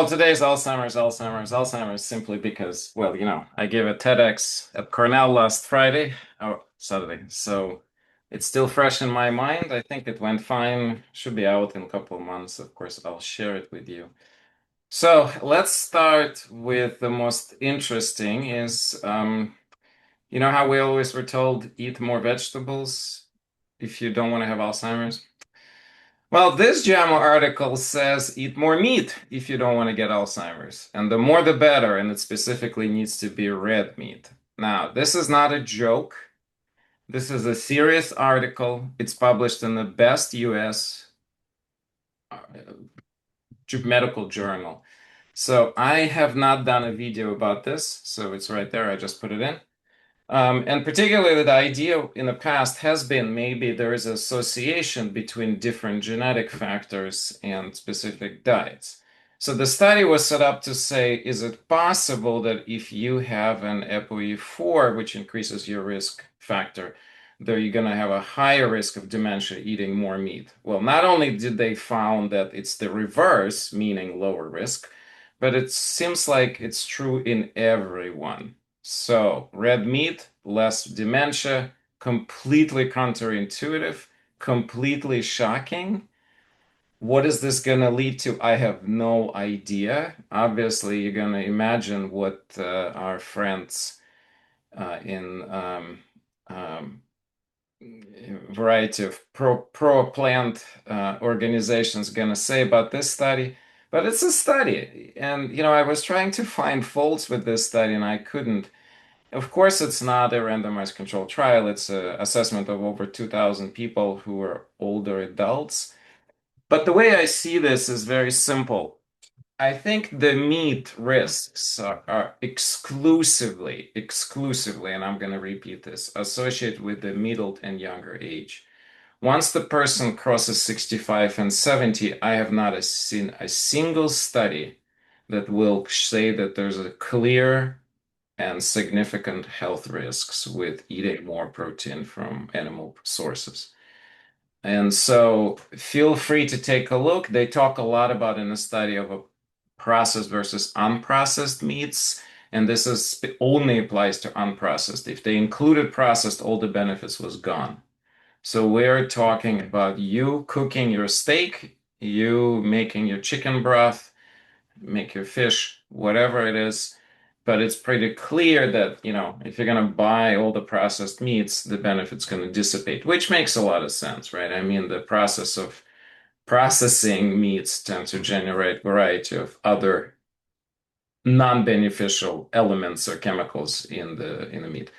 Well, today's Alzheimer's simply because, well, I gave a TEDx at Cornell last Friday, or Saturday, so it's still fresh in my mind. I think it went fine, should be out in a couple of months. Of course, I'll share it with you. So let's start with the most interesting is, you know how we always were told eat more vegetables if you don't want to have Alzheimer's? Well, this JAMA article says eat more meat if you don't want to get Alzheimer's. And the more the better, and it specifically needs to be red meat. Now, this is not a joke. This is a serious article. It's published in the best US medical journal. So I have not done a video about this, so it's right there. I just put it in. And particularly the idea in the past has been maybe there is association between different genetic factors and specific diets. So the study was set up to say, is it possible that if you have an ApoE4, which increases your risk factor, that you're going to have a higher risk of dementia eating more meat? Well, not only did they found that it's the reverse, meaning lower risk, but it seems like it's true in everyone. So, red meat, less dementia, completely counterintuitive, completely shocking. What is this going to lead to? I have no idea. Obviously, you're going to imagine what our friends in um, variety of pro-plant organizations going to say about this study. But it's a study. And, I was trying to find faults with this study and I couldn't. Of course, it's not a randomized controlled trial. It's an assessment of over 2,000 people who are older adults. But the way I see this is very simple. I think the meat risks are exclusively, and I'm going to repeat this, associated with the middle and younger age. Once the person crosses 65 and 70, I have not seen a single study that will say that there's a clear and significant health risks with eating more protein from animal sources. And so feel free to take a look. They talk a lot about in the study of a processed versus unprocessed meats. And this is only applies to unprocessed. If they included processed, all the benefits was gone. So we're talking about you cooking your steak, you making your chicken broth, make your fish, whatever it is. But it's pretty clear that, if you're going to buy all the processed meats, the benefit's going to dissipate, which makes a lot of sense, right? I mean, the process of processing meats tends to generate a variety of other non-beneficial elements or chemicals in the meat.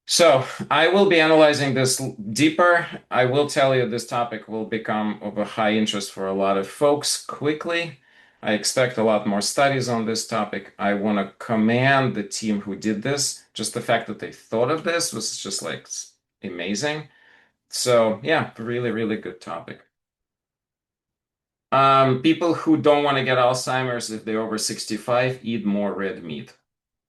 So I will be analyzing this deeper. I will tell you this topic will become of a high interest for a lot of folks quickly. I expect a lot more studies on this topic. I want to commend the team who did this. Just the fact that they thought of this was just like amazing. So yeah, really, really good topic. People who don't want to get Alzheimer's if they're over 65 eat more red meat.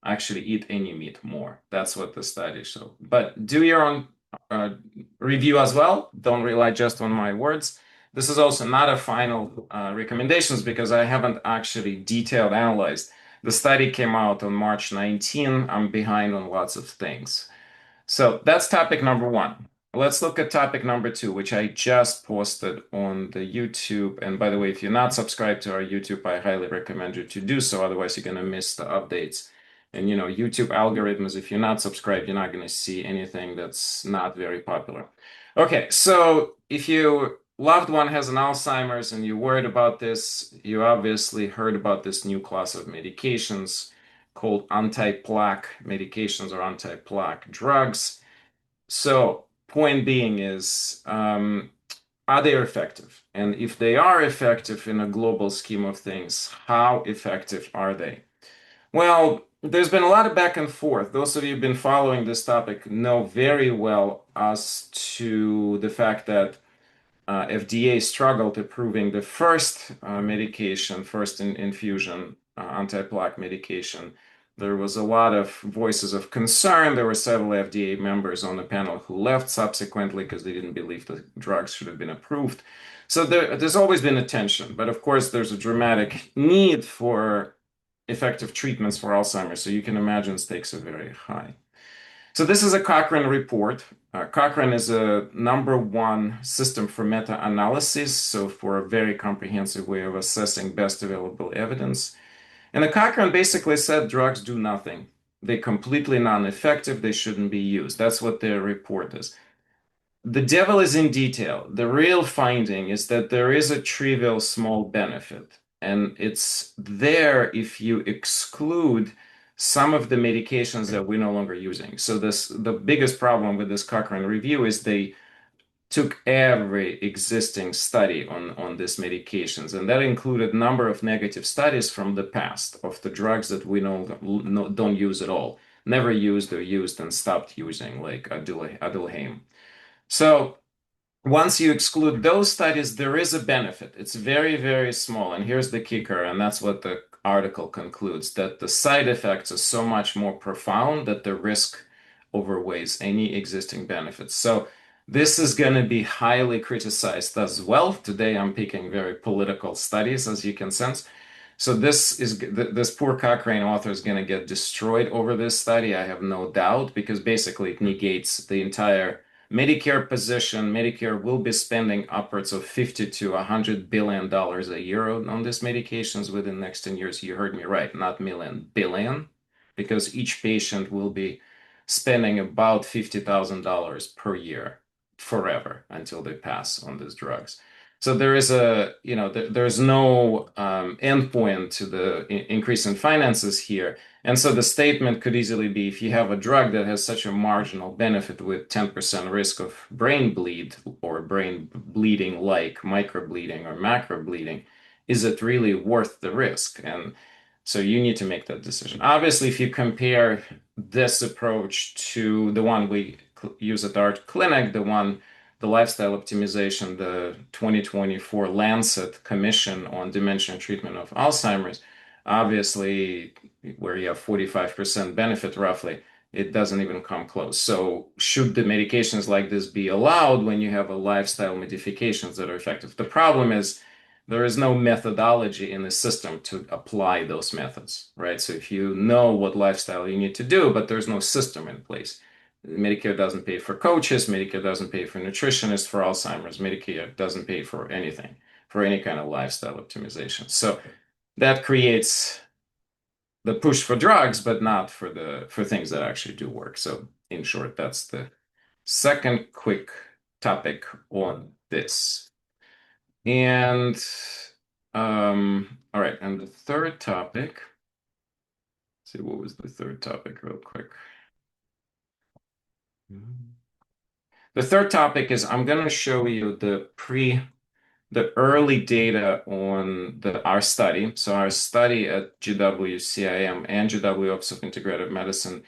Actually, eat any meat more. That's what the study showed. But do your own uh, review as well. Don't rely just on my words. This is also not a final recommendations because I haven't actually detailed analyzed. The study came out on March 19. I'm behind on lots of things. So that's topic number one. Let's look at topic number two, which I just posted on the YouTube. And by the way, if you're not subscribed to our YouTube, I highly recommend you to do so. Otherwise, you're going to miss the updates. And YouTube algorithms, if you're not subscribed, you're not going to see anything that's not very popular. Okay, so if your loved one has an Alzheimer's and you're worried about this, you obviously heard about this new class of medications called anti-plaque medications or anti-plaque drugs. So, point being is, are they effective? And if they are effective in a global scheme of things, how effective are they? Well, there's been a lot of back and forth. Those of you who've been following this topic know very well as to the fact that FDA struggled approving the first medication, first infusion anti-plaque medication There was a lot of voices of concern. There were several FDA members on the panel who left subsequently because they didn't believe the drugs should have been approved. So there's always been a tension, but of course there's a dramatic need for effective treatments for Alzheimer's. So you can imagine stakes are very high. So this is a Cochrane report. Cochrane is a #1 system for meta-analysis, so for a very comprehensive way of assessing best available evidence. And the Cochrane basically said drugs do nothing. They're completely non-effective. They shouldn't be used. That's what their report is. The devil is in detail. The real finding is that there is a trivial small benefit, and it's there if you exclude some of the medications that we're no longer using. So the biggest problem with this Cochrane review is they took every existing study on these medications, and that included a number of negative studies from the past of the drugs that we don't use at all, never used or used and stopped using, like Adulheim. So once you exclude those studies, there is a benefit. It's very, very small. And here's the kicker, and that's what the article concludes, that the side effects are so much more profound that the risk overweighs any existing benefits. So this is going to be highly criticized as well. Today, I'm picking very political studies, as you can sense. So this poor Cochrane author is going to get destroyed over this study. I have no doubt, because basically it negates the entire Medicare position. Medicare will be spending upwards of $50 to $100 billion a year on these medications within the next 10 years. You heard me right, not million, billion, because each patient will be spending about $50,000 per year forever until they pass on these drugs. So there's no endpoint to the increase in finances here. And so the statement could easily be, if you have a drug that has such a marginal benefit with 10% risk of brain bleed or brain bleeding like microbleeding or macrobleeding, is it really worth the risk? And so you need to make that decision. Obviously, if you compare this approach to the one we use at our clinic, the lifestyle optimization, the 2024 Lancet Commission on Dementia and Treatment of Alzheimer's, obviously, where you have 45% benefit roughly, it doesn't even come close. So should the medications like this be allowed when you have a lifestyle modifications that are effective? The problem is there is no methodology in the system to apply those methods, right? So if you know what lifestyle you need to do, but there's no system in place. Medicare doesn't pay for coaches, Medicare doesn't pay for nutritionists for Alzheimer's, Medicare doesn't pay for anything, for any kind of lifestyle optimization. So that creates the push for drugs, but not for things that actually do work. So in short, that's the second quick topic on this. And all right, and the third topic, let's see, what was the third topic real quick? The third topic is I'm going to show you the early data on our study. So our study at GW CIM and GW Office of Integrative Medicine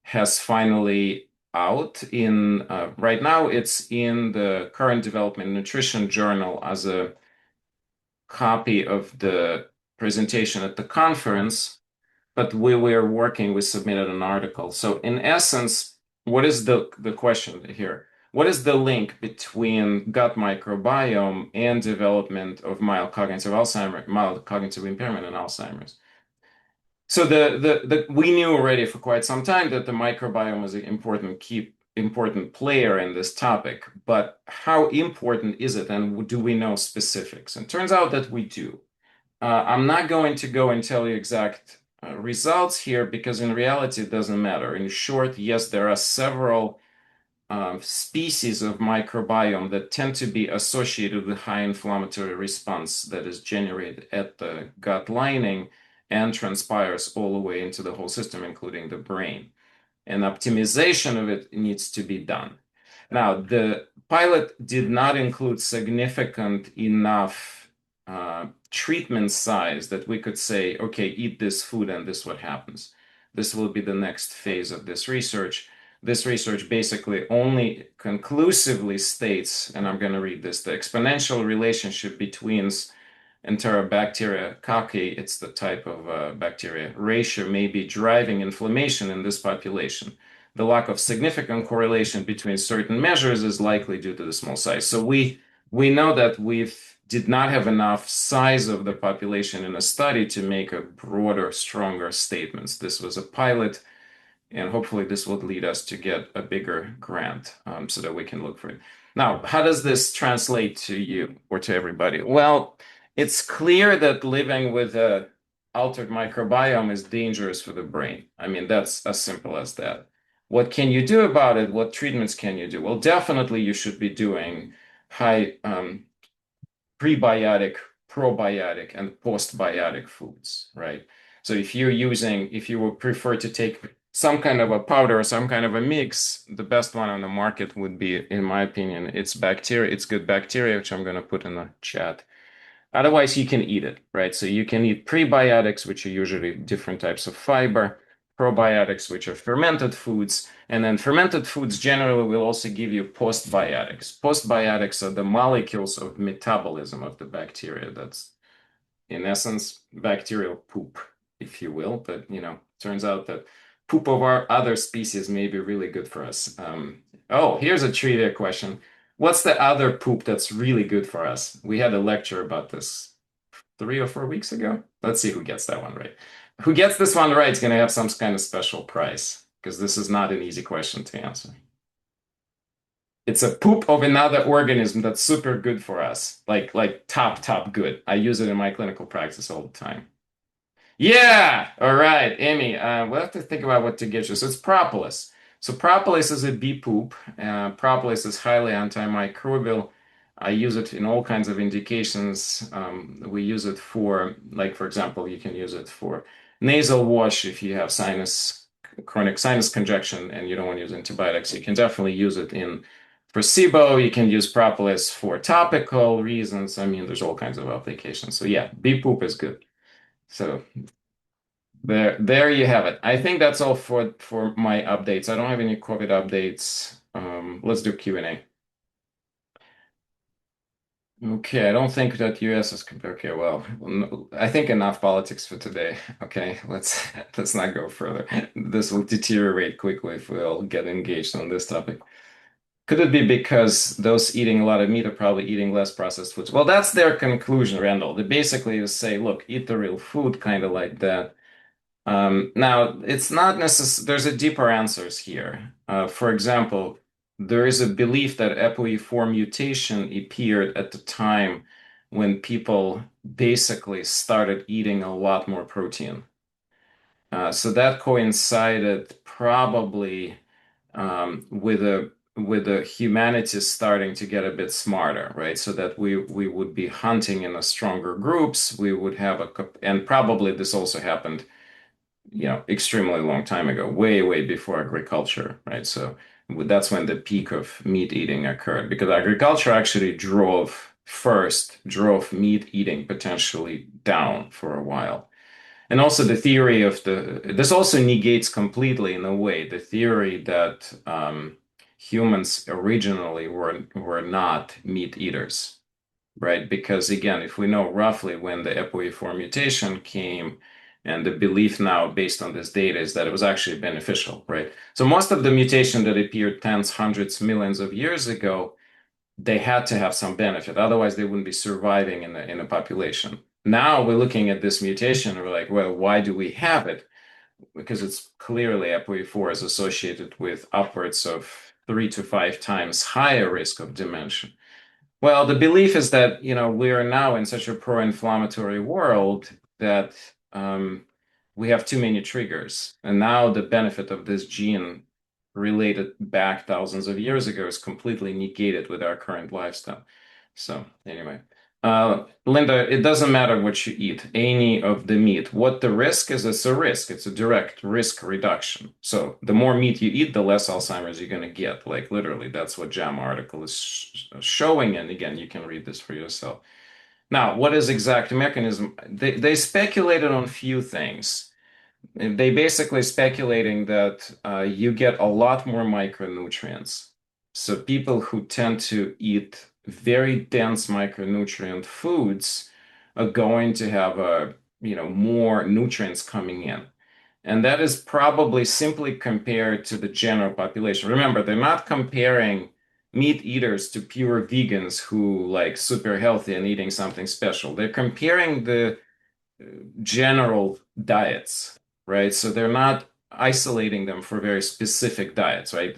has finally out in right now it's in the Current Development Nutrition Journal as a copy of the presentation at the conference, but we were working, we submitted an article. So in essence, what is the question here? What is the link between gut microbiome and development of mild cognitive impairment in Alzheimer's? So we knew already for quite some time that the microbiome was an important player in this topic, but how important is it, and do we know specifics? And it turns out that we do. I'm not going to go and tell you exact results here because in reality it doesn't matter. In short, yes, there are several species of microbiome that tend to be associated with high inflammatory response that is generated at the gut lining and transpires all the way into the whole system, including the brain. And optimization of it needs to be done. Now, the pilot did not include significant enough treatment size that we could say, okay, eat this food and this is what happens. This will be the next phase of this research. This research basically only conclusively states, and I'm going to read this, the exponential relationship between Enterobacteria cocci, it's the type of bacteria, ratio may be driving inflammation in this population. The lack of significant correlation between certain measures is likely due to the small size. So we know that we did not have enough size of the population in a study to make a broader, stronger statements. This was a pilot, and hopefully this will lead us to get a bigger grant so that we can look for it. Now, how does this translate to you or to everybody? Well, it's clear that living with a altered microbiome is dangerous for the brain. I mean, that's as simple as that. What can you do about it? What treatments can you do? Well, definitely you should be doing high prebiotic, probiotic, and postbiotic foods, right? So if you would prefer to take some kind of a powder or some kind of a mix, the best one on the market would be, in my opinion, it's bacteria, it's good bacteria, which I'm going to put in the chat. Otherwise, you can eat it, right? So you can eat prebiotics, which are usually different types of fiber, probiotics, which are fermented foods, and then fermented foods generally will also give you postbiotics. Postbiotics are the molecules of metabolism of the bacteria. That's, in essence, bacterial poop, if you will. But, turns out that poop of our other species may be really good for us. Here's a trivia question. What's the other poop that's really good for us? We had a lecture about this 3 or 4 weeks ago. Let's see who gets that one right. Who gets this one right is going to have some kind of special prize, because this is not an easy question to answer. It's a poop of another organism that's super good for us, like top good. I use it in my clinical practice all the time. Yeah, all right, Amy. We'll have to think about what to get you. So it's propolis. So propolis is a bee poop. Propolis is highly antimicrobial. I use it in all kinds of indications. We use it for, like, for example, you can use it for nasal wash if you have chronic sinus congestion and you don't want to use antibiotics. You can definitely use it in for SIBO. You can use propolis for topical reasons. I mean, there's all kinds of applications. So yeah, bee poop is good. So there you have it. I think that's all for my updates. I don't have any COVID updates. Let's do Q&A. Okay, I don't think that US is okay. Well, no, I think enough politics for today. Okay, let's not go further. This will deteriorate quickly if we all get engaged on this topic. Could it be because those eating a lot of meat are probably eating less processed foods? Well, that's their conclusion, Randall. They basically say, look, eat the real food, kind of like that. Now, it's not necessary. There's a deeper answers here. For example, there is a belief that ApoE4 mutation appeared at the time when people basically started eating a lot more protein. So that coincided probably with the humanity starting to get a bit smarter, right? So that we would be hunting in a stronger groups. We would have and probably this also happened extremely long time ago, way before agriculture, right? So that's when the peak of meat eating occurred, because agriculture actually drove meat eating potentially down for a while. And also the theory of this also negates completely, in a way, the theory that humans originally were not meat eaters, right? Because again, if we know roughly when the ApoE4 mutation came, and the belief now based on this data is that it was actually beneficial, right? So most of the mutation that appeared tens, hundreds, millions of years ago, they had to have some benefit. Otherwise, they wouldn't be surviving in a population. Now we're looking at this mutation and we're like, well, why do we have it? Because it's clearly ApoE4 is associated with upwards of 3 to 5 times higher risk of dementia. Well, the belief is that, we are now in such a pro-inflammatory world that we have too many triggers. And now the benefit of this gene related back thousands of years ago is completely negated with our current lifestyle. So anyway, Linda, it doesn't matter what you eat, any of the meat. What the risk is, it's a risk. It's a direct risk reduction. So the more meat you eat, the less Alzheimer's you're going to get. Like literally, that's what JAMA article is showing. And again, you can read this for yourself. Now, what is exact mechanism? They speculated on few things. They basically speculating that you get a lot more micronutrients. So people who tend to eat very dense micronutrient foods are going to have more nutrients coming in. And that is probably simply compared to the general population. Remember, they're not comparing meat eaters to pure vegans who like super healthy and eating something special. They're comparing the general diets, right? So they're not isolating them for very specific diets, right?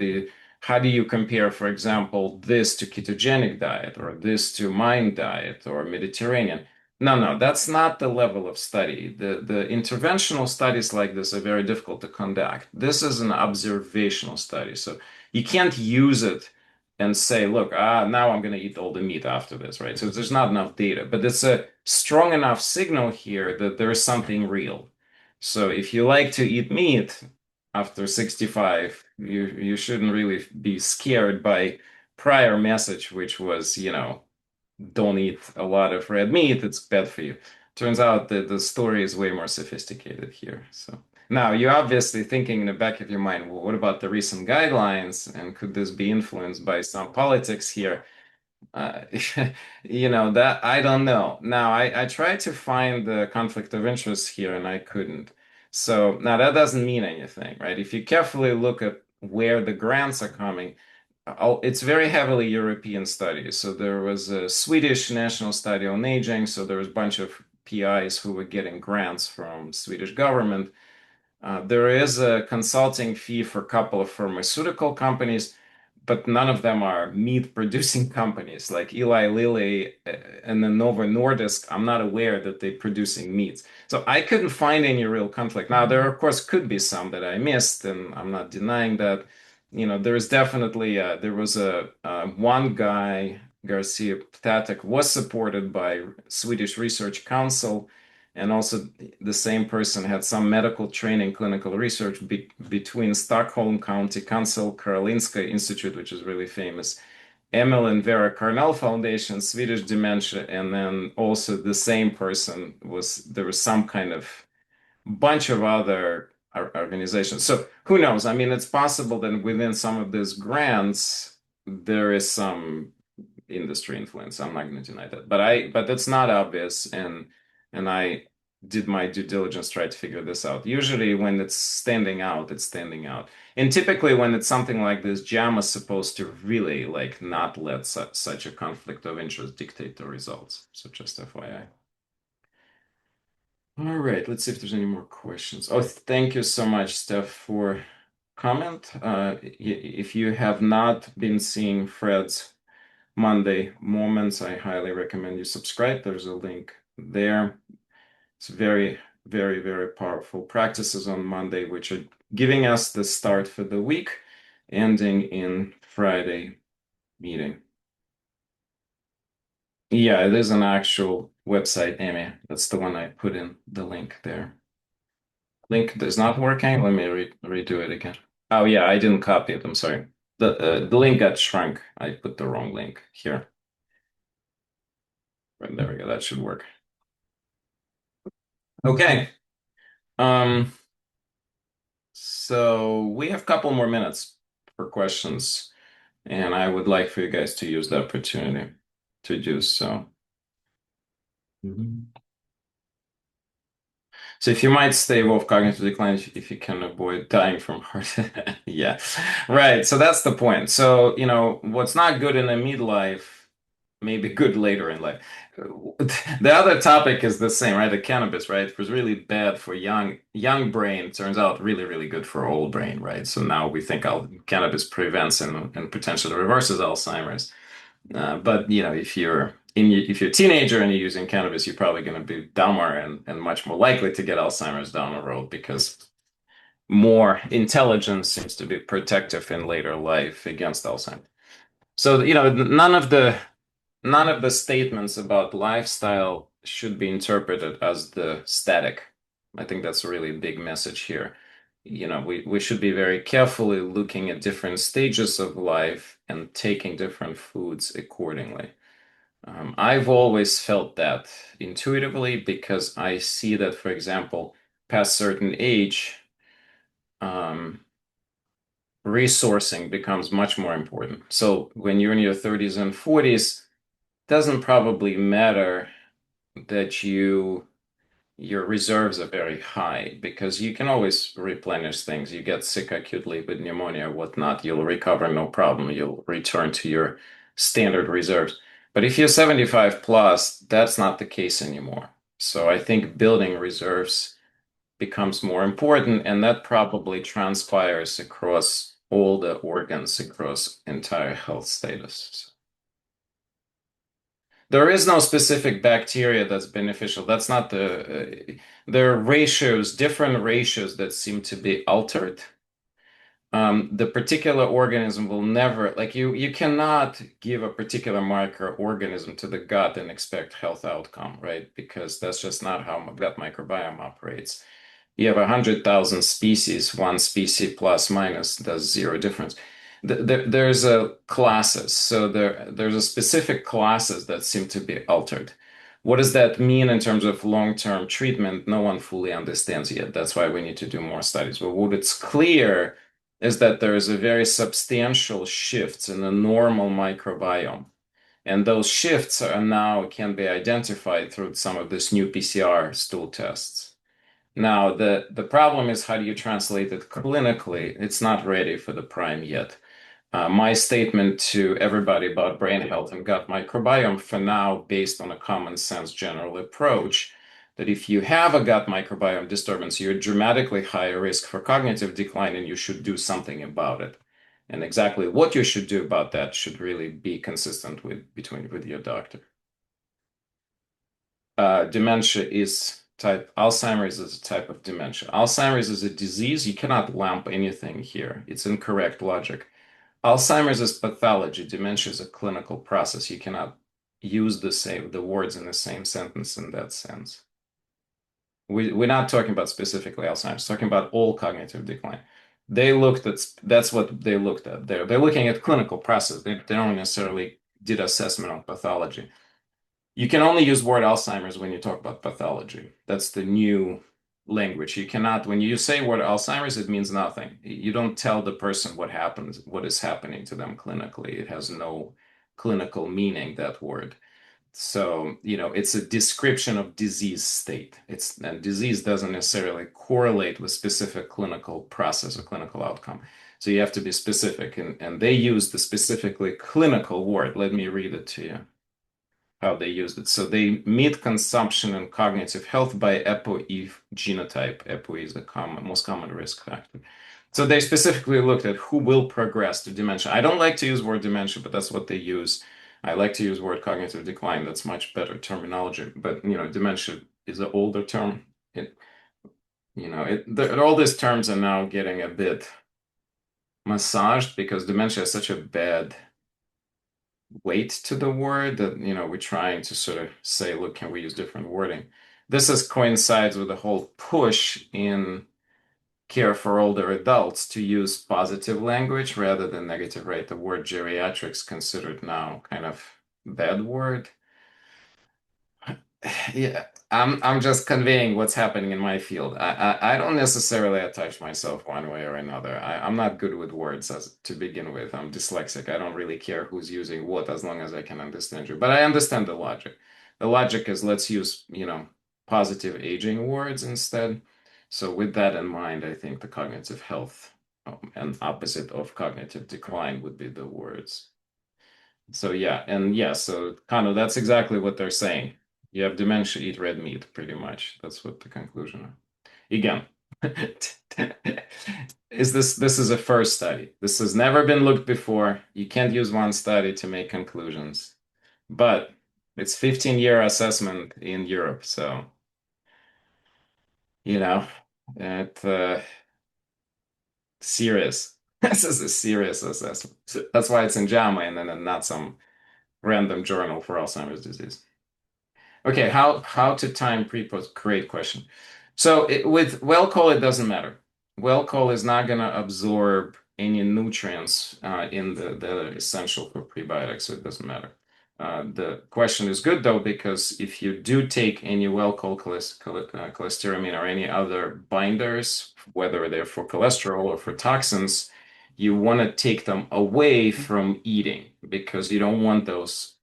How do you compare, for example, this to ketogenic diet or this to mind diet or Mediterranean? No, no, that's not the level of study. The interventional studies like this are very difficult to conduct. This is an observational study, so you can't use it and say, look, now I'm going to eat all the meat after this, right? So there's not enough data, but it's a strong enough signal here that there's something real. So if you like to eat meat after 65, you shouldn't really be scared by prior message, which was, don't eat a lot of red meat, it's bad for you. Turns out that the story is way more sophisticated here. So now you're obviously thinking in the back of your mind, well, what about the recent guidelines? And could this be influenced by some politics here? Uh, that I don't know. Now, I tried to find the conflict of interest here and I couldn't. So now that doesn't mean anything, right? If you carefully look at where the grants are coming, it's very heavily European studies. So there was a Swedish national study on aging. So there was a bunch of PIs who were getting grants from Swedish government. There is a consulting fee for a couple of pharmaceutical companies, but none of them are meat producing companies like Eli Lilly and then Novo Nordisk. I'm not aware that they're producing meats. So I couldn't find any real conflict. Now, there, of course, could be some that I missed, and I'm not denying that. There is definitely, there was one guy, Garcia Ptatek, was supported by Swedish Research Council. And also, the same person had some medical training, clinical research between Stockholm County Council, Karolinska Institute, which is really famous, Emil and Vera Carnell Foundation, Swedish Dementia, and then also the same person there was some kind of bunch of other organizations. So who knows? I mean, it's possible that within some of these grants, there is some industry influence. I'm not going to deny that, but that's not obvious, and I did my due diligence try to figure this out. Usually, when it's standing out, it's standing out, and typically when it's something like this, JAMA is supposed to really like not let such a conflict of interest dictate the results. So just FYI. All right, let's see if there's any more questions. Oh, thank you so much, Steph, for comment. If you have not been seeing Fred's Monday Moments, I highly recommend you subscribe. There's a link there. It's very, very, very powerful practices on Monday, which are giving us the start for the week, ending in Friday meeting. Yeah, it is an actual website, Amy. That's the one I put in the link there. Link is not working. Let me redo it again. Oh yeah, I didn't copy it. I'm sorry. The link got shrunk. I put the wrong link here. Right, there we go. That should work. Okay. Um, so we have a couple more minutes for questions, and I would like for you guys to use the opportunity to do so. Mhm. So if you might stay off cognitive decline if you can avoid dying from heart. Yeah. Right. So that's the point. So, what's not good in a midlife may be good later in life. The other topic is the same, right? The cannabis, right? It was really bad for young brain. Turns out really, really good for old brain, right? So now we think cannabis prevents and potentially reverses Alzheimer's. But if you're a teenager and you're using cannabis, you're probably going to be dumber and much more likely to get Alzheimer's down the road because more intelligence seems to be protective in later life against Alzheimer's. So, none of the statements about lifestyle should be interpreted as the static. I think that's a really big message here. We should be very carefully looking at different stages of life and taking different foods accordingly. I've always felt that intuitively because I see that, for example, past certain age, um, resourcing becomes much more important. So when you're in your 30s and 40s, doesn't probably matter that your reserves are very high because you can always replenish things. You get sick acutely with pneumonia or whatnot, you'll recover no problem. You'll return to your standard reserves. But if you're 75 plus, that's not the case anymore. So I think building reserves becomes more important, and that probably transpires across all the organs, across entire health status. There is no specific bacteria that's beneficial. That's not there are ratios, different ratios that seem to be altered. The particular organism will never, like you cannot give a particular microorganism to the gut and expect health outcome, right? Because that's just not how gut microbiome operates. You have 100,000 species, one species plus minus does zero difference. There's a classes, so there's a specific classes that seem to be altered. What does that mean in terms of long-term treatment? No one fully understands yet. That's why we need to do more studies. But what it's clear is that there is a very substantial shifts in the normal microbiome. And those shifts are now can be identified through some of this new PCR stool tests. Now, the problem is how do you translate it clinically? It's not ready for the prime yet. My statement to everybody about brain health and gut microbiome for now, based on a common sense general approach, that if you have a gut microbiome disturbance, you're at dramatically higher risk for cognitive decline and you should do something about it. And exactly what you should do about that should really be consistent with your doctor. Dementia is type, Alzheimer's is a type of dementia. Alzheimer's is a disease. You cannot lump anything here. It's incorrect logic. Alzheimer's is pathology. Dementia is a clinical process. You cannot use the words in the same sentence in that sense. We're not talking about specifically Alzheimer's, talking about all cognitive decline. That's what they looked at there. They're looking at clinical process. They don't necessarily did assessment on pathology. You can only use word Alzheimer's when you talk about pathology. That's the new language. You cannot, when you say word Alzheimer's, it means nothing. You don't tell the person what happens, what is happening to them clinically. It has no clinical meaning, that word. So, it's a description of disease state. And disease doesn't necessarily correlate with specific clinical process or clinical outcome. So you have to be specific. And they use the specifically clinical word. Let me read it to you how they used it. So they meet consumption and cognitive health by ApoE genotype. ApoE is the most common risk factor. So they specifically looked at who will progress to dementia. I don't like to use word dementia, but that's what they use. I like to use word cognitive decline. That's much better terminology. But dementia is an older term. All these terms are now getting a bit massaged because dementia is such a bad weight to the word that we're trying to sort of say, look, can we use different wording? This coincides with the whole push in care for older adults to use positive language rather than negative, right? The word geriatrics considered now kind of bad word. Yeah, I'm just conveying what's happening in my field. I don't necessarily attach myself one way or another. I'm not good with words as to begin with. I'm dyslexic. I don't really care who's using what as long as I can understand you. But I understand the logic. The logic is let's use, positive aging words instead. So with that in mind, I think the cognitive health and opposite of cognitive decline would be the words. So yeah, and yeah, so kind of that's exactly what they're saying. You have dementia, eat red meat, pretty much. That's what the conclusion is. Again, this is a first study. This has never been looked before. You can't use one study to make conclusions. But it's 15-year assessment in Europe, so you know, it serious. This is a serious assessment. That's why it's in JAMA and then not some random journal for Alzheimer's disease. Okay, how to time pre-post? Great question. So with well call, it doesn't matter. Well call is not going to absorb any nutrients in that are essential for prebiotics, so it doesn't matter. The question is good though, because if you do take any well call cholestyramine or any other binders, whether they're for cholesterol or for toxins, you want to take them away from eating because you don't want those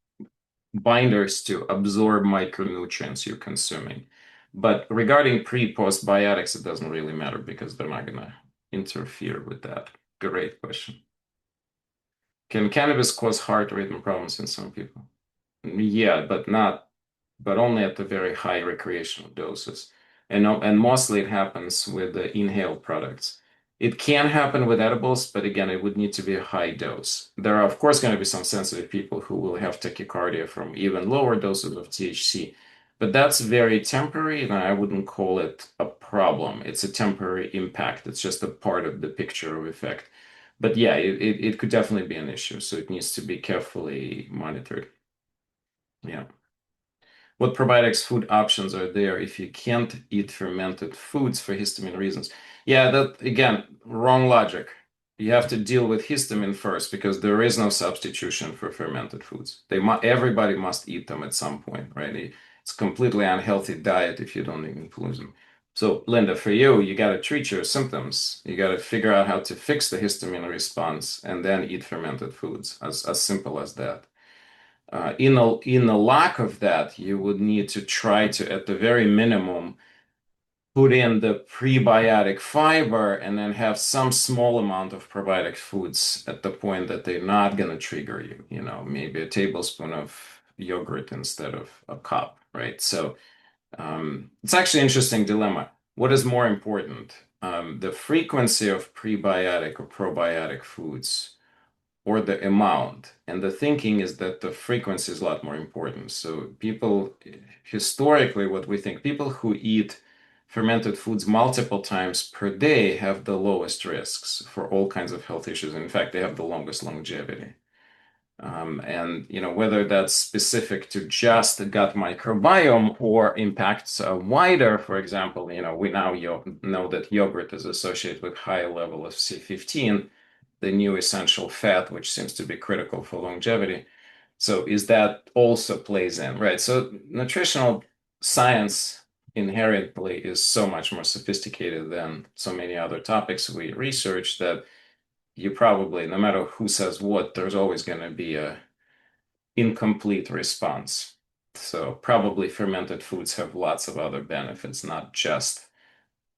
binders to absorb micronutrients you're consuming. But regarding pre-post biotics, it doesn't really matter because they're not going to interfere with that. Great question. Can cannabis cause heart rhythm problems in some people? Yeah, but only at the very high recreational doses. And mostly it happens with the inhaled products. It can happen with edibles, but again, it would need to be a high dose. There are, of course, going to be some sensitive people who will have tachycardia from even lower doses of THC, but that's very temporary, and I wouldn't call it a problem. It's a temporary impact. It's just a part of the picture of effect. But yeah, it could definitely be an issue, so it needs to be carefully monitored. Yeah. What probiotics food options are there if you can't eat fermented foods for histamine reasons? Yeah, that again, wrong logic. You have to deal with histamine first because there is no substitution for fermented foods. Everybody must eat them at some point, right? It's a completely unhealthy diet if you don't include them. So, Linda, for you, you got to treat your symptoms. You got to figure out how to fix the histamine response and then eat fermented foods. As simple as that. In a lack of that, you would need to try to, at the very minimum, put in the prebiotic fiber and then have some small amount of probiotic foods at the point that they're not going to trigger you. Maybe a tablespoon of yogurt instead of a cup, right? So it's actually an interesting dilemma. What is more important, the frequency of prebiotic or probiotic foods? Or the amount. And the thinking is that the frequency is a lot more important. So people, historically, what we think, people who eat fermented foods multiple times per day have the lowest risks for all kinds of health issues. In fact, they have the longest longevity. And whether that's specific to just the gut microbiome or impacts wider, for example, we now know that yogurt is associated with higher level of C15, the new essential fat, which seems to be critical for longevity. So is that also plays in, right? So nutritional science inherently is so much more sophisticated than so many other topics we research that you probably, no matter who says what, there's always going to be a incomplete response. So probably fermented foods have lots of other benefits, not just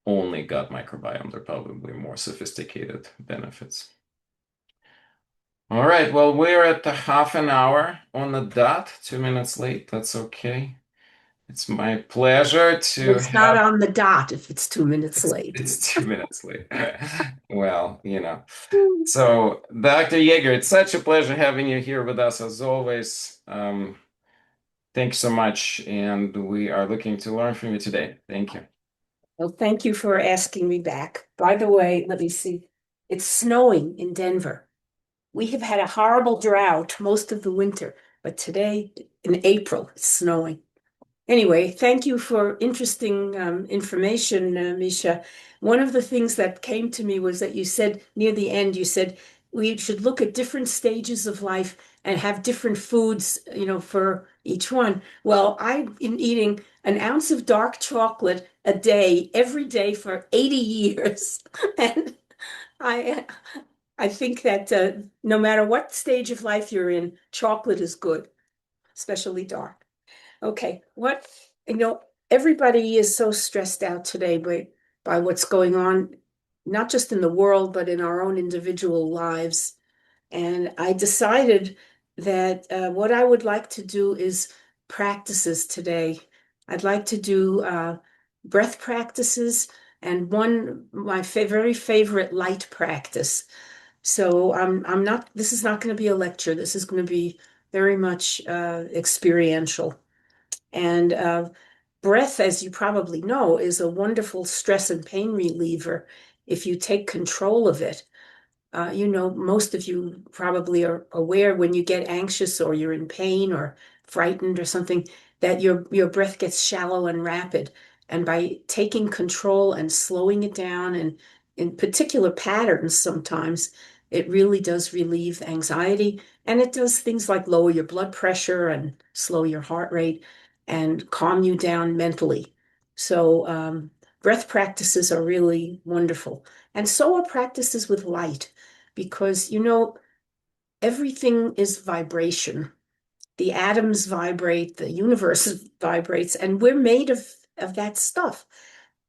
only gut microbiome. They're probably more sophisticated benefits. All right, well, we're at the half an hour on the dot, 2 minutes late. That's okay. It's my pleasure to It's not have on the dot if it's 2 minutes late. it's 2 minutes late. Well, So, Dr. Yager, it's such a pleasure having you here with us as always. Thanks so much, and we are looking to learn from you today. Thank you. Well, thank you for asking me back. By the way, let me see. It's snowing in Denver. We have had a horrible drought most of the winter, but today in April, it's snowing. Anyway, thank you for interesting information, Misha. One of the things that came to me was that you said near the end, you said we should look at different stages of life and have different foods, for each one. Well, I've been eating an ounce of dark chocolate a day, every day for 80 years. And I I think that no matter what stage of life you're in, chocolate is good, especially dark. Okay, everybody is so stressed out today by what's going on, not just in the world, but in our own individual lives. And I decided that what I would like to do is practices today. I'd like to do breath practices and my very favorite light practice. So I'm not, this is not going to be a lecture. This is going to be very much experiential. And breath, as you probably know, is a wonderful stress and pain reliever if you take control of it. Most of you probably are aware when you get anxious or you're in pain or frightened or something, that your breath gets shallow and rapid. And by taking control and slowing it down and in particular patterns sometimes, it really does relieve anxiety. And it does things like lower your blood pressure and slow your heart rate and calm you down mentally. So breath practices are really wonderful. And so are practices with light because everything is vibration. the atoms vibrate, the universe vibrates, and we're made of that stuff.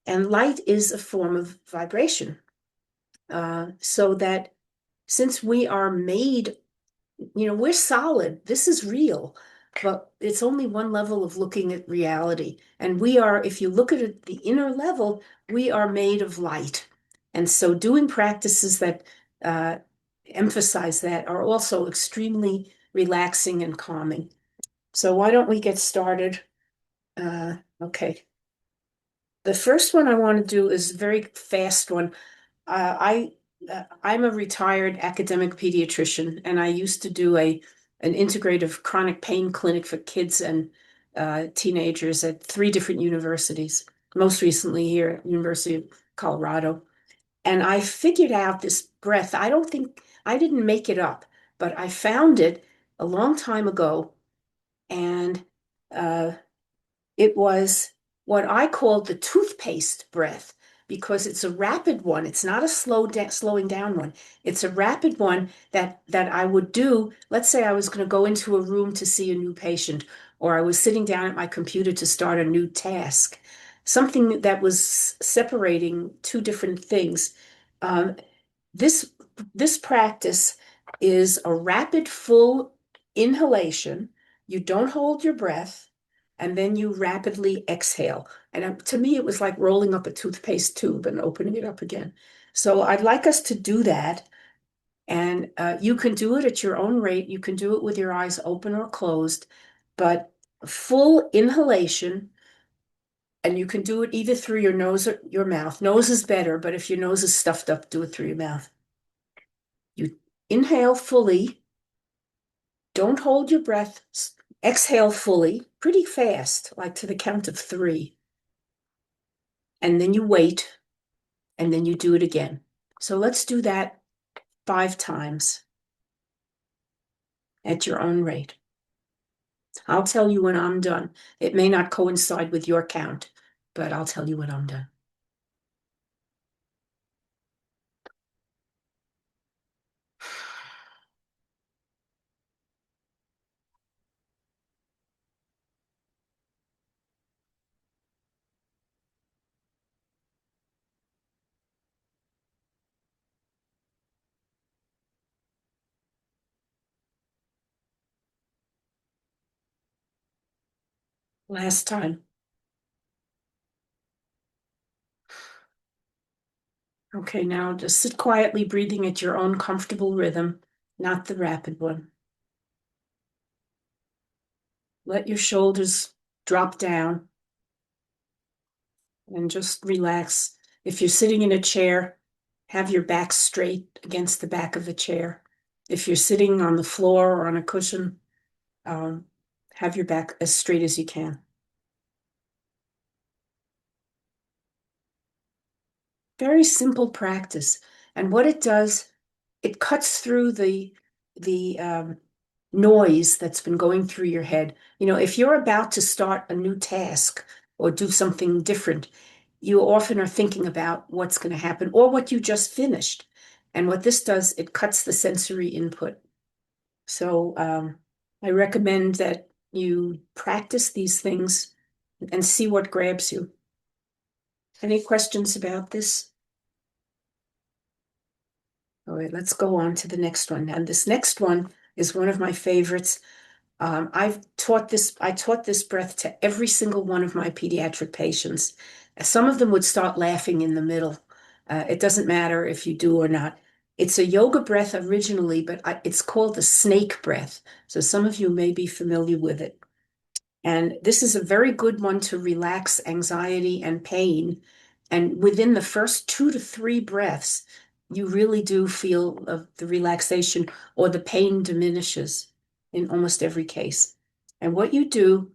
And light is a form of vibration. So that since we are made, we're solid, this is real, but it's only one level of looking at reality. And we are, if you look at it, the inner level, we are made of light. And so doing practices that uh, emphasize that are also extremely relaxing and calming. So why don't we get started? Okay. The first one I want to do is a very fast one. I'm a retired academic pediatrician, and I used to do an integrative chronic pain clinic for kids and teenagers at three different universities, most recently here at University of Colorado. And I figured out this breath. I don't think I didn't make it up, but I found it a long time ago, and uh, it was what I called the toothpaste breath because it's a rapid one. It's not a slowing down one. It's a rapid one that I would do. Let's say I was going to go into a room to see a new patient, or I was sitting down at my computer to start a new task, something that was separating two different things. Um, this this practice is a rapid full inhalation. You don't hold your breath, and then you rapidly exhale. And to me, it was like rolling up a toothpaste tube and opening it up again. So I'd like us to do that. And you can do it at your own rate. You can do it with your eyes open or closed, but full inhalation. And you can do it either through your nose or your mouth. Nose is better, but if your nose is stuffed up, do it through your mouth. You inhale fully, don't hold your breath, exhale fully, pretty fast, like to the count of three. And then you wait, and then you do it again. So let's do that 5 times at your own rate. I'll tell you when I'm done. It may not coincide with your count, but I'll tell you when I'm done. Last time. Okay, now just sit quietly, breathing at your own comfortable rhythm, not the rapid one. Let your shoulders drop down and just relax. If you're sitting in a chair, have your back straight against the back of the chair. If you're sitting on the floor or on a cushion, um, have your back as straight as you can. Very simple practice. And what it does, it cuts through the noise that's been going through your head. If you're about to start a new task or do something different, you often are thinking about what's going to happen or what you just finished. And what this does, it cuts the sensory input. So I recommend that you practice these things and see what grabs you. Any questions about this? All right, let's go on to the next one. And this next one is one of my favorites. I taught this breath to every single one of my pediatric patients. Some of them would start laughing in the middle. It doesn't matter if you do or not. It's a yoga breath originally, but it's called the snake breath. So some of you may be familiar with it. And this is a very good one to relax anxiety and pain. And within the first 2 to 3 breaths, you really do feel the relaxation or the pain diminishes in almost every case. And what you do,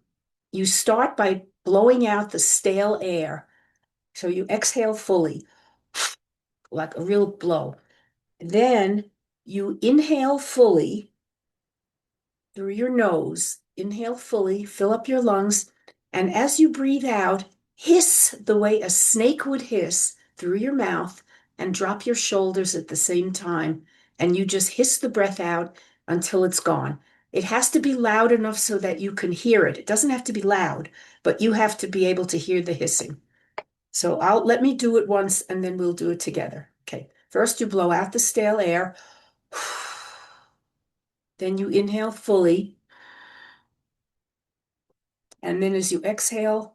you start by blowing out the stale air. So you exhale fully, like a real blow. Then you inhale fully through your nose. Inhale fully, fill up your lungs. And as you breathe out, hiss the way a snake would hiss through your mouth and drop your shoulders at the same time. And you just hiss the breath out until it's gone. It has to be loud enough so that you can hear it. It doesn't have to be loud, but you have to be able to hear the hissing. So let me do it once and then we'll do it together. Okay. First you blow out the stale air. Then you inhale fully. And then as you exhale,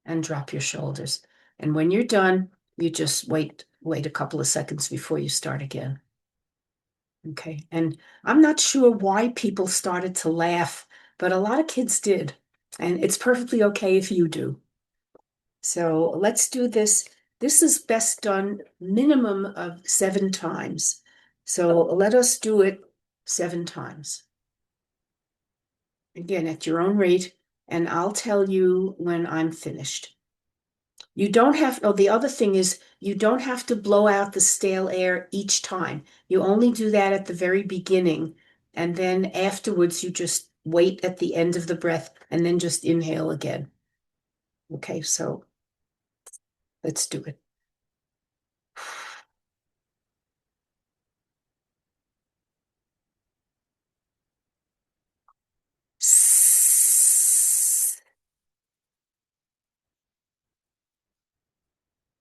and drop your shoulders. And when you're done, you just wait a couple of seconds before you start again. Okay. And I'm not sure why people started to laugh, but a lot of kids did. And it's perfectly okay if you do. So let's do this. This is best done minimum of 7 times. So let us do it 7 times. Again, at your own rate, and I'll tell you when I'm finished. You don't have, oh, the other thing is you don't have to blow out the stale air each time. You only do that at the very beginning. And then afterwards, you just wait at the end of the breath and then just inhale again. Okay, so let's do it.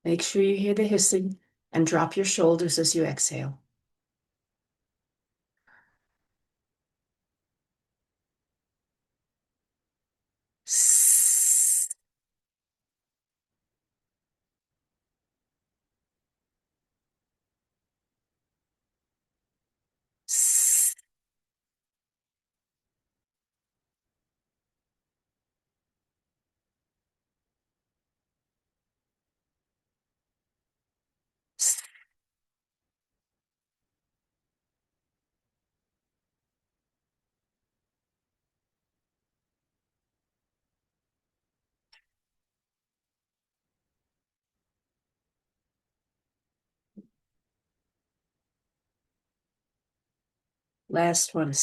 Make sure you hear the hissing and drop your shoulders as you exhale. Last one.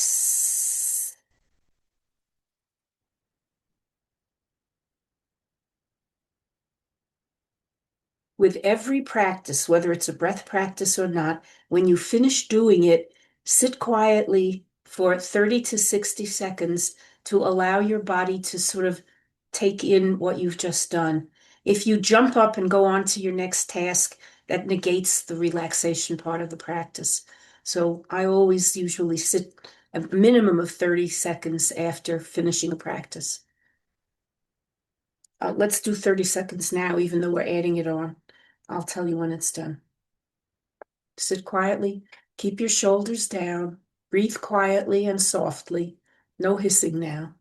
With every practice, whether it's a breath practice or not, when you finish doing it, sit quietly for 30 to 60 seconds to allow your body to sort of take in what you've just done. If you jump up and go on to your next task, that negates the relaxation part of the practice. So I always usually sit a minimum of 30 seconds after finishing a practice. Let's do 30 seconds now, even though we're adding it on. I'll tell you when it's done. Sit quietly, keep your shoulders down, breathe quietly and softly. No hissing now.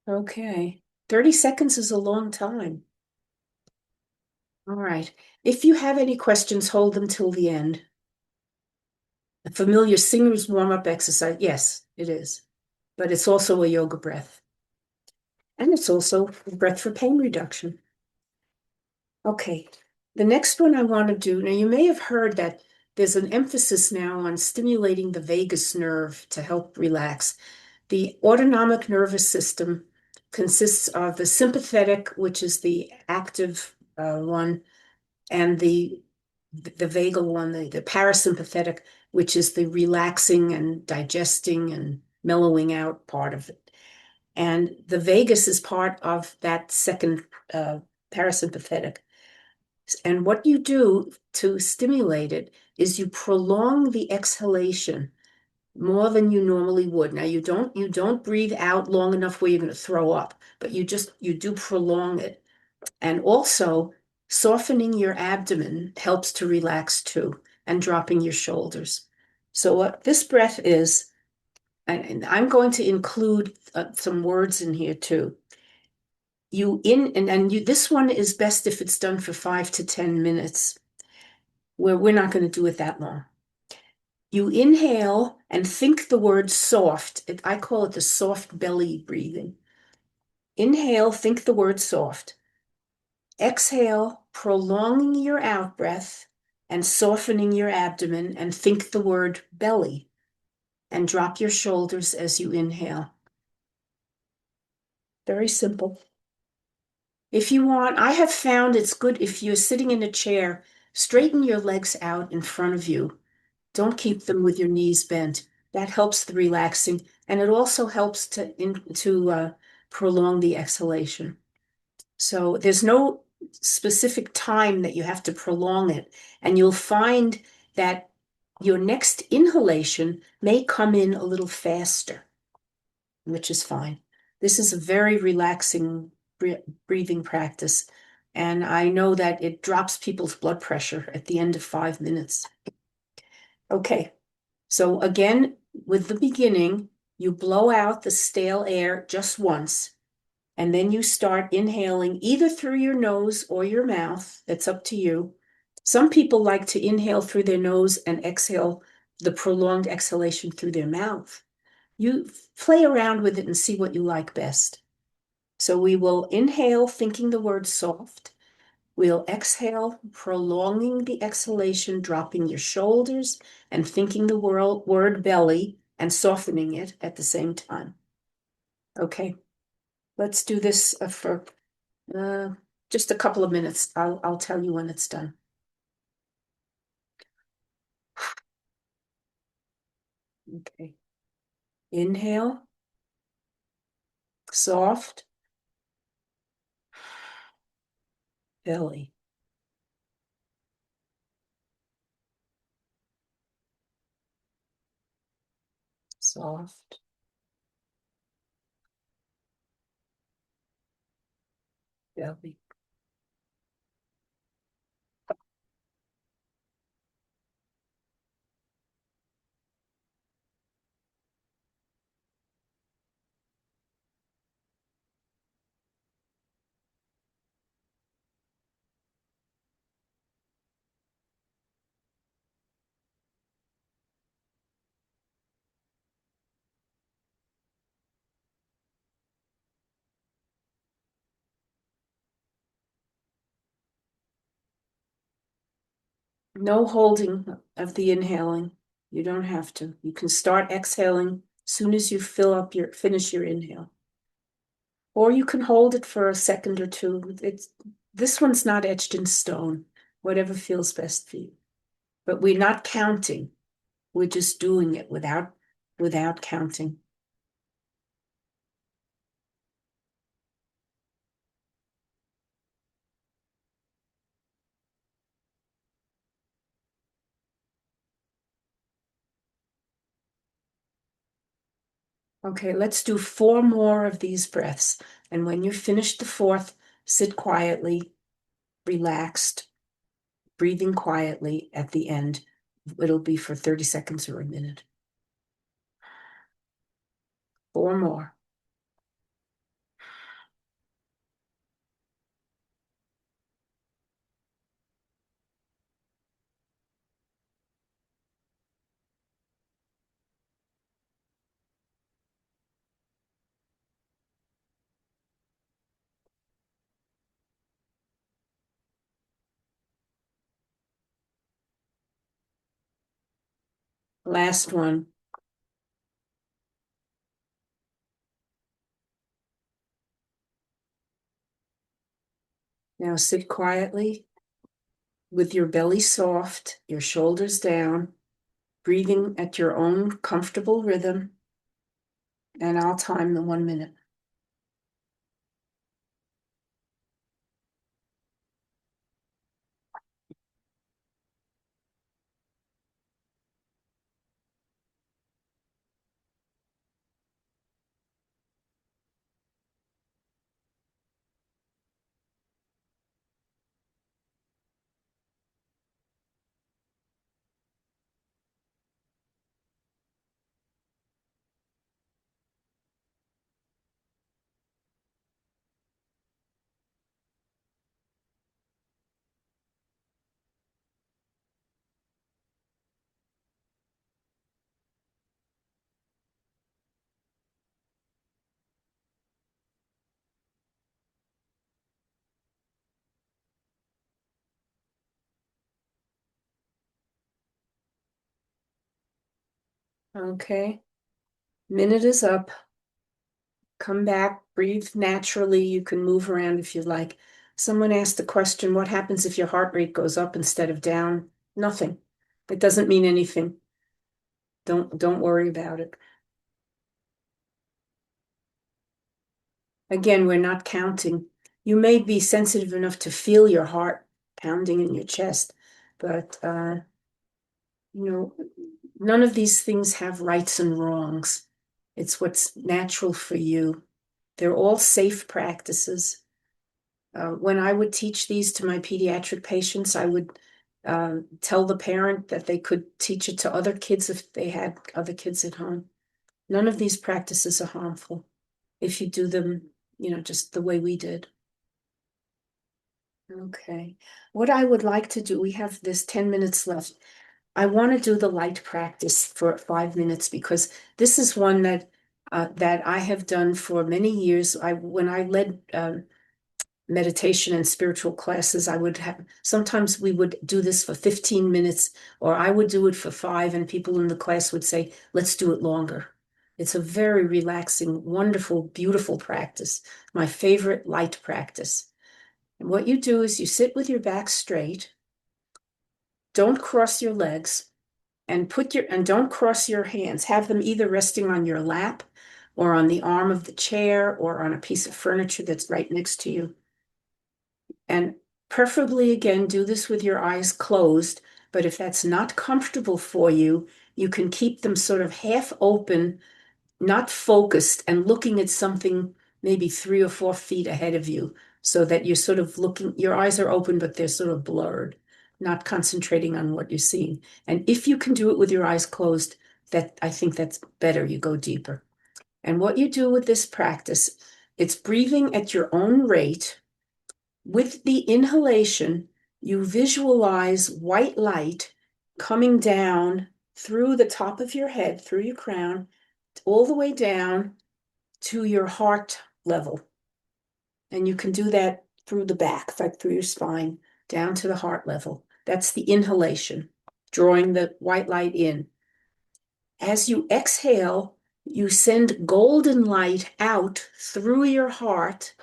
Okay. 30 seconds is a long time. All right. If you have any questions, hold them till the end. A familiar singer's warm-up exercise. Yes, it is. But it's also a yoga breath. And it's also a breath for pain reduction. Okay. The next one I want to do, now you may have heard that there's an emphasis now on stimulating the vagus nerve to help relax. The autonomic nervous system consists of the sympathetic, which is the active one, and the vagal one, the parasympathetic, which is the relaxing and digesting and mellowing out part of it. And the vagus is part of that second parasympathetic. And what you do to stimulate it is you prolong the exhalation more than you normally would. Now you don't breathe out long enough where you're going to throw up, but you do prolong it. And also softening your abdomen helps to relax too, and dropping your shoulders. So what this breath is, and I'm going to include some words in here too. This one is best if it's done for 5 to 10 minutes, where we're not going to do it that long. You inhale and think the word soft. I call it the soft belly breathing. Inhale, think the word soft. Exhale, prolonging your out breath and softening your abdomen, and think the word belly and drop your shoulders as you inhale. Very simple. If you want, I have found it's good if you're sitting in a chair, straighten your legs out in front of you. Don't keep them with your knees bent. That helps the relaxing, and it also helps to prolong the exhalation. So there's no specific time that you have to prolong it, and you'll find that your next inhalation may come in a little faster, which is fine. This is a very relaxing breathing practice, and I know that it drops people's blood pressure at the end of 5 minutes. Okay, so again, with the beginning, you blow out the stale air just once, and then you start inhaling either through your nose or your mouth. It's up to you. Some people like to inhale through their nose and exhale the prolonged exhalation through their mouth. You play around with it and see what you like best. So we will inhale thinking the word soft. We'll exhale, prolonging the exhalation, dropping your shoulders and thinking the word belly and softening it at the same time. Okay, let's do this for just a couple of minutes. I'll tell you when it's done. Okay, inhale, soft, belly. Soft, belly. No holding of the inhaling. You don't have to. You can start exhaling as soon as you finish your inhale. Or you can hold it for a second or two. This one's not etched in stone, whatever feels best for you. But we're not counting. We're just doing it without counting. Okay, let's do 4 more of these breaths. And when you're finished the 4th, sit quietly, relaxed, breathing quietly at the end. It'll be for 30 seconds or a minute. 4 more. Last one. Now sit quietly with your belly soft, your shoulders down, breathing at your own comfortable rhythm. And I'll time the 1 minute. Okay. Minute is up. Come back, breathe naturally. You can move around if you like. Someone asked the question, what happens if your heart rate goes up instead of down? Nothing. It doesn't mean anything. Don't worry about it. Again, we're not counting. You may be sensitive enough to feel your heart pounding in your chest, but you know, none of these things have rights and wrongs. It's what's natural for you. They're all safe practices. When I would teach these to my pediatric patients, I would tell the parent that they could teach it to other kids if they had other kids at home. None of these practices are harmful if you do them, just the way we did. Okay. What I would like to do, we have this 10 minutes left. I want to do the light practice for 5 minutes because this is one that I have done for many years. When I led meditation and spiritual classes, I would have sometimes we would do this for 15 minutes, or I would do it for 5, and people in the class would say, let's do it longer. It's a very relaxing, wonderful, beautiful practice. My favorite light practice. And what you do is you sit with your back straight, don't cross your legs, and don't cross your hands. Have them either resting on your lap or on the arm of the chair or on a piece of furniture that's right next to you. And preferably, again, do this with your eyes closed. But if that's not comfortable for you, you can keep them sort of half open, not focused, and looking at something maybe 3 or 4 feet ahead of you so that you're sort of looking, your eyes are open, but they're sort of blurred, not concentrating on what you're seeing. And if you can do it with your eyes closed, I think that's better. You go deeper. And what you do with this practice, it's breathing at your own rate. With the inhalation, you visualize white light coming down through the top of your head, through your crown, all the way down to your heart level. And you can do that through the back, like through your spine, down to the heart level. That's the inhalation, drawing the white light in. As you exhale, you send golden light out through your heart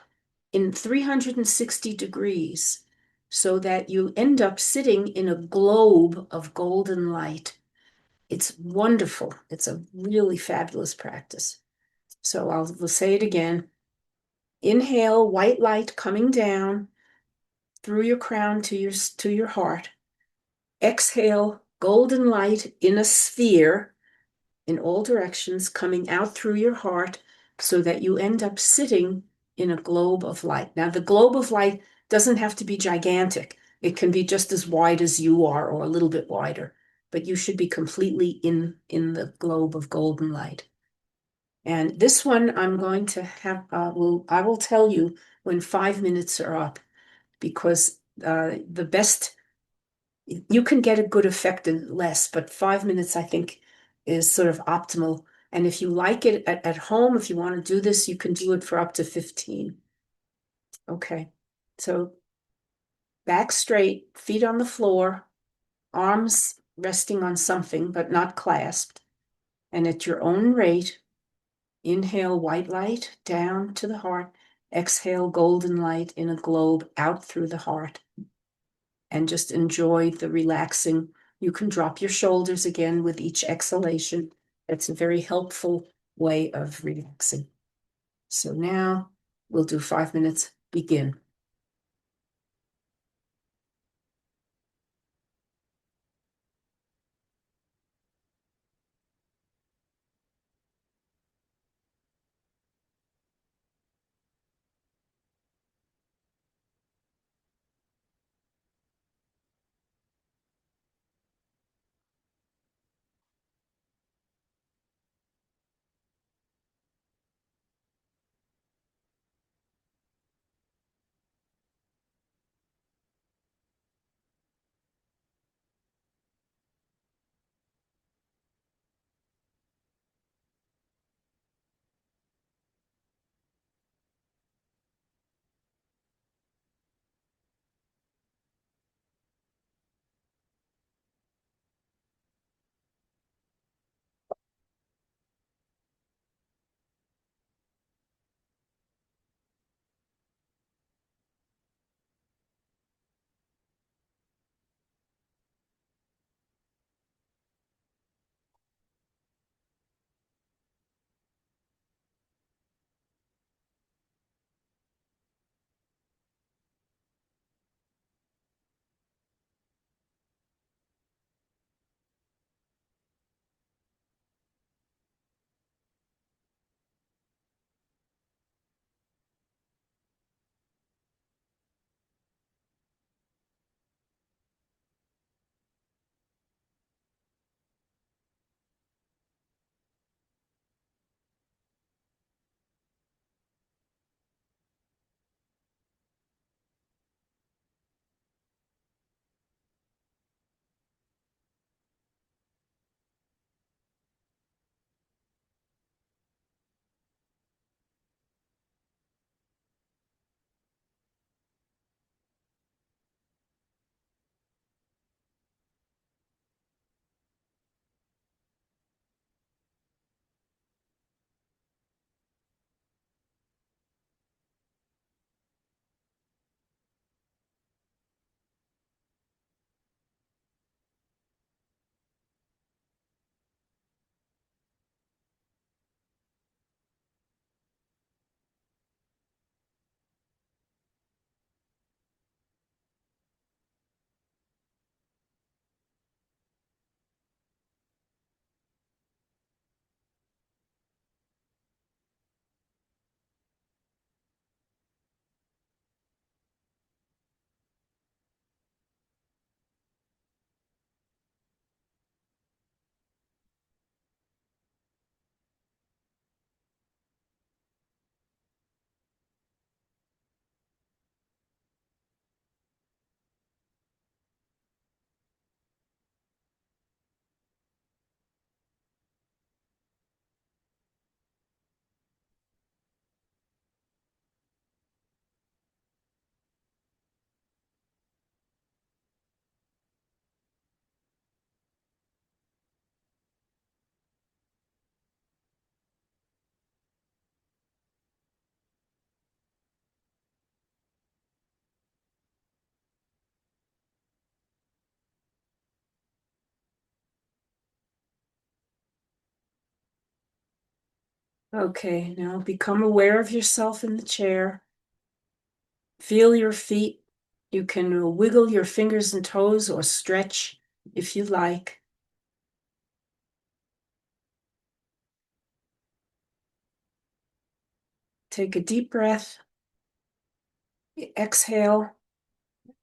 in 360 degrees so that you end up sitting in a globe of golden light. It's wonderful. It's a really fabulous practice. So we'll say it again. Inhale, white light coming down through your crown to your heart. Exhale, golden light in a sphere in all directions coming out through your heart so that you end up sitting in a globe of light. Now, the globe of light doesn't have to be gigantic. It can be just as wide as you are or a little bit wider, but you should be completely in the globe of golden light. And this one I'm going to have, I will tell you when 5 minutes are up because the best, you can get a good effect in less, but 5 minutes I think is sort of optimal. And if you like it at home, if you want to do this, you can do it for up to 15. Okay. So back straight, feet on the floor, arms resting on something, but not clasped. And at your own rate, inhale white light down to the heart. Exhale golden light in a globe out through the heart. And just enjoy the relaxing. You can drop your shoulders again with each exhalation. That's a very helpful way of relaxing. So now we'll do 5 minutes. Begin. Okay, now become aware of yourself in the chair. Feel your feet. You can wiggle your fingers and toes or stretch if you like. Take a deep breath. Exhale.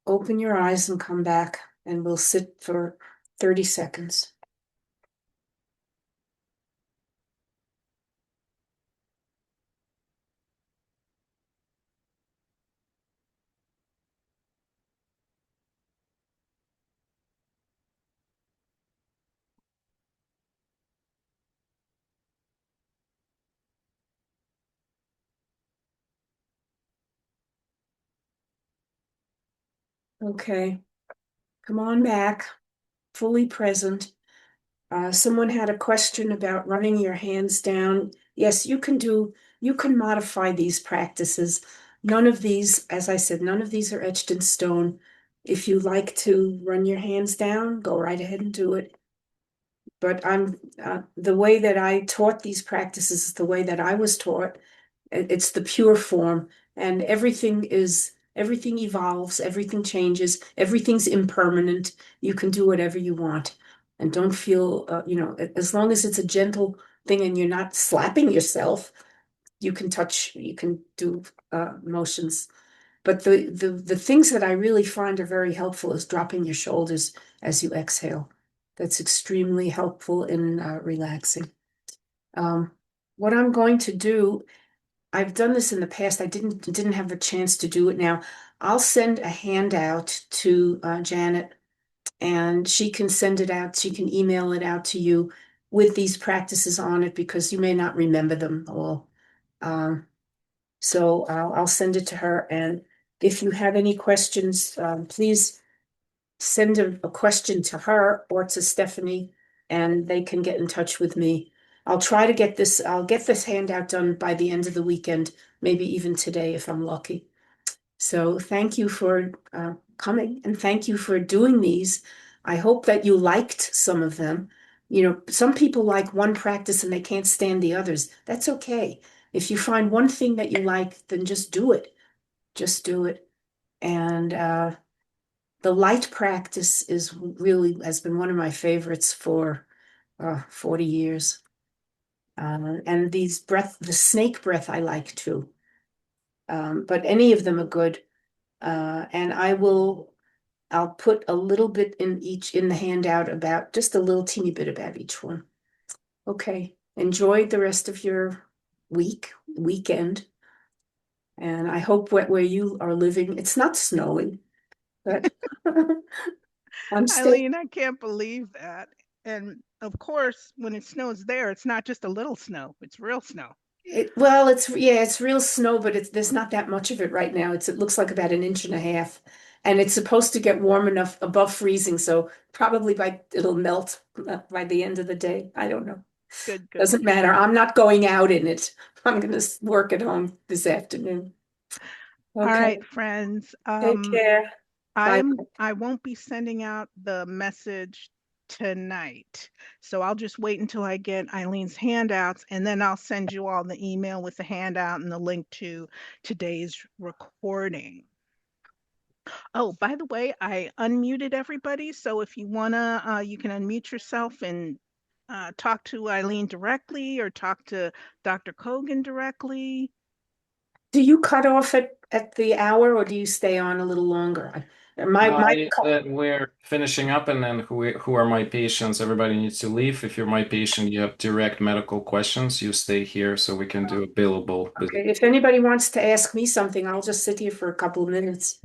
Open your eyes and come back, and we'll sit for 30 seconds. Okay, come on back, fully present. Someone had a question about running your hands down. Yes, you can modify these practices. None of these, as I said, none of these are etched in stone. If you like to run your hands down, go right ahead and do it. But the way that I taught these practices is the way that I was taught. It's the pure form, and everything evolves, everything changes, everything's impermanent. You can do whatever you want, and don't feel, as long as it's a gentle thing and you're not slapping yourself, you can do motions. But the things that I really find are very helpful is dropping your shoulders as you exhale. That's extremely helpful in relaxing. Um, what I'm going to do, I've done this in the past. I didn't have a chance to do it now. I'll send a handout to Janet, and she can send it out. She can email it out to you with these practices on it because you may not remember them all. Um, so I'll send it to her. And if you have any questions, please send a question to her or to Stephanie, and they can get in touch with me. I'll get this handout done by the end of the weekend, maybe even today if I'm lucky. So thank you for coming and thank you for doing these. I hope that you liked some of them. You know, some people like one practice and they can't stand the others. That's okay. If you find one thing that you like, then just do it. Just do it. And the light practice is really has been one of my favorites for 40 years. And the snake breath I like too. But any of them are good. And I'll put a little bit in the handout about just a little teeny bit about each one. Okay. Enjoy the rest of your weekend. And I hope where you are living, it's not snowing, but I'm staying. Eileen, I can't believe that. And of course, when it snows there, it's not just a little snow, it's real snow. Well, it's real snow, but there's not that much of it right now. It looks like about an inch and a half, and it's supposed to get warm enough above freezing, so probably it'll melt by the end of the day. I don't know. Good, good. Doesn't matter. I'm not going out in it. I'm going to work at home this afternoon. All Okay. right, friends. Take care. Bye. I won't be sending out the message tonight. So I'll just wait until I get Eileen's handouts and then I'll send you all the email with the handout and the link to today's recording. Oh, by the way, I unmuted everybody. So if you wanna, you can unmute yourself and talk to Eileen directly or talk to Dr. Kogan directly. Do you cut off at the hour or do you stay on a little longer? No, we're finishing up, and then who are my patients? Everybody needs to leave. If you're my patient, you have direct medical questions, you stay here so we can do a billable visit. Okay, if anybody wants to ask me something, I'll just sit here for a couple of minutes.